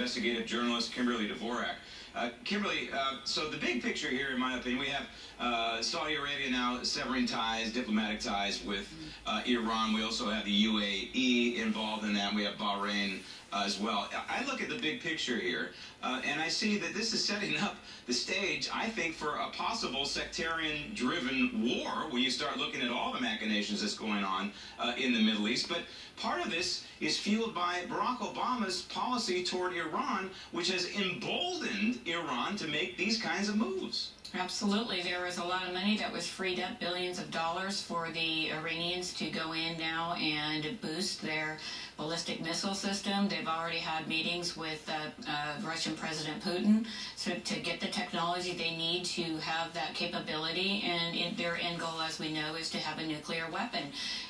investigative journalist Kimberly Dvorak. Kimberly, so the big picture here, in my opinion, we have Saudi Arabia now severing ties, diplomatic ties with Iran. We also have the UAE involved in that. We have Bahrain as well. I look at the big picture here, and I see that this is setting up the stage, I think, for a possible sectarian-driven war when you start looking at all the machinations that's going on in the Middle East. But part of this is fueled by Barack Obama's policy toward Iran, which has emboldened Iran to make these kinds of moves. Absolutely. There was a lot of money that was freed up, billions of dollars, for the Iranians to go in now and boost their ballistic missile system. They've already had meetings with Russian President Putin to get the technology they need to have that capability. And their end goal, as we know, is to have a nuclear weapon.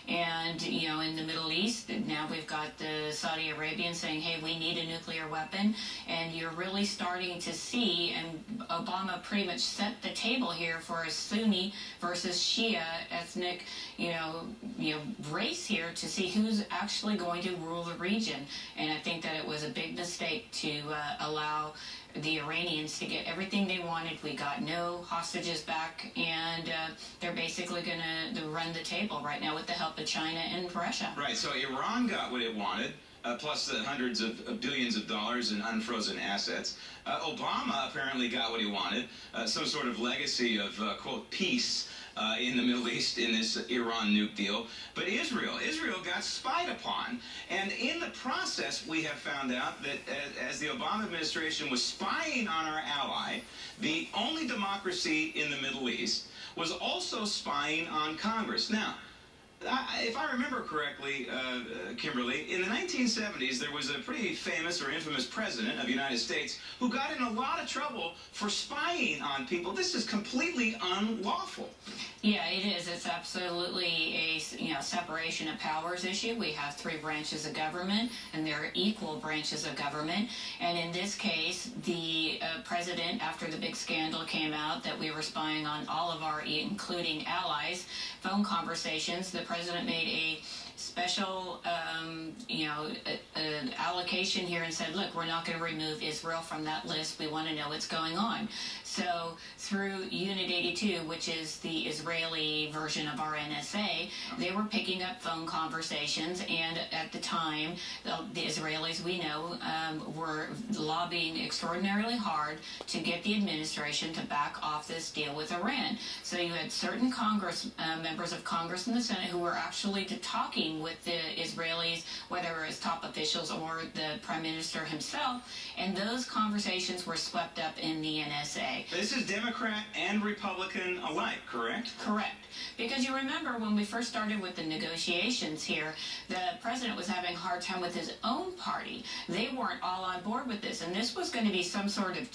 And, you know, in the Middle East, now we've got the Saudi Arabians saying, hey, we need a nuclear weapon. And you're really starting to see, and Obama pretty much set the table here for a Sunni versus Shia ethnic, race here to see who's actually going to rule the region. And I think that it was a big mistake to allow the Iranians to get everything they wanted. We got no hostages back, and they're basically going to run the table right now with the help of China and Russia. Right, so Iran got what it wanted, plus the hundreds of billions of dollars in unfrozen assets. Obama apparently got what he wanted, some sort of legacy of, quote, peace in the Middle East in this Iran nuke deal. But Israel got spied upon. And in the process, we have found out that as the Obama administration was spying on our ally, the only democracy in the Middle East was also spying on Congress. Now, if I remember correctly, Kimberly, in the 1970s, there was a pretty famous or infamous president of the United States who got in a lot of trouble for spying on people. This is completely unlawful. Yeah, it is. It's absolutely a separation of powers issue. We have three branches of government, and they're equal branches of government. And in this case, the president, after the big scandal came out that we were spying on all of our, including allies, phone conversations, the president made a special, allocation here and said, look, we're not going to remove Israel from that list. We want to know what's going on. So through Unit 82, which is the Israeli version of our NSA, they were picking up phone conversations, and at the time, the Israelis, we know, were lobbying extraordinarily hard to get the administration to back off this deal with Iran. So you had certain members of Congress and the Senate who were actually talking with the Israelis, whether as top officials or the Prime Minister himself, and those conversations were swept up in the NSA. This is Democrat and Republican alike, correct? Correct. Because you remember when we first started with the negotiations here, the president was having a hard time with his own party. They weren't all on board with this, and this was going to be some sort of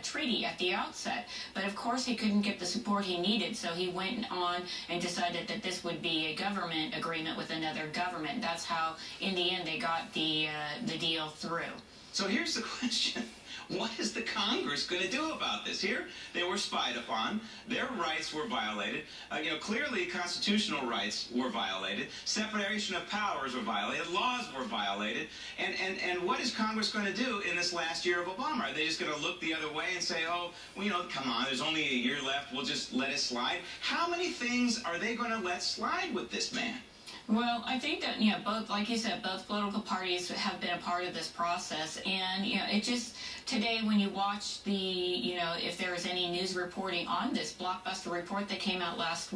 treaty at the outset. But of course he couldn't get the support he needed, so he went on and decided that this would be a government agreement with another government. That's how, in the end, they got the deal through. So here's the question. What is the Congress going to do about this? Here, they were spied upon. Their rights were violated. Clearly, constitutional rights were violated. Separation of powers were violated. Laws were violated. And what is Congress going to do in this last year of Obama? Are they just going to look the other way and say, oh, well, come on, there's only a year left. We'll just let it slide? How many things are they going to let slide with this man? Well, I think that, both, like you said, both political parties have been a part of this process. And, it just, today when you watch the, if there was any news reporting on this blockbuster report that came out last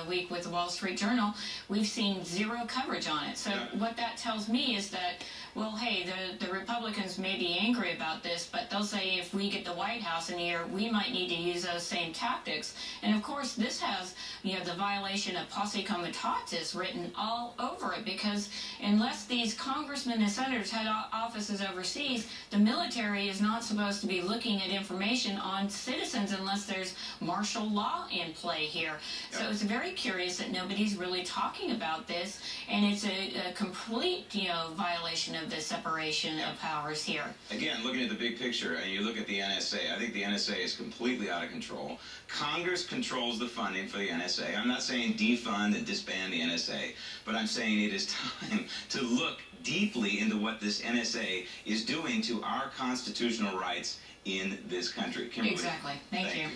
week with the Wall Street Journal, we've seen zero coverage on it. So what that tells me is that, well, hey, the Republicans may be angry about this, but they'll say if we get the White House in here, we might need to use those same tactics. And, of course, this has, the violation of posse comitatus written all over it, because unless these congressmen and senators had offices overseas, the military is not not supposed to be looking at information on citizens unless there's martial law in play here. So it's very curious that nobody's really talking about this, and it's a complete, violation of the separation of powers here. Again, looking at the big picture, and you look at the NSA, I think the NSA is completely out of control. Congress controls the funding for the NSA. I'm not saying defund and disband the NSA, but I'm saying it is time to look deeply into what this NSA is doing to our constitutional rights in this country. Kimberly, Exactly. Thank you.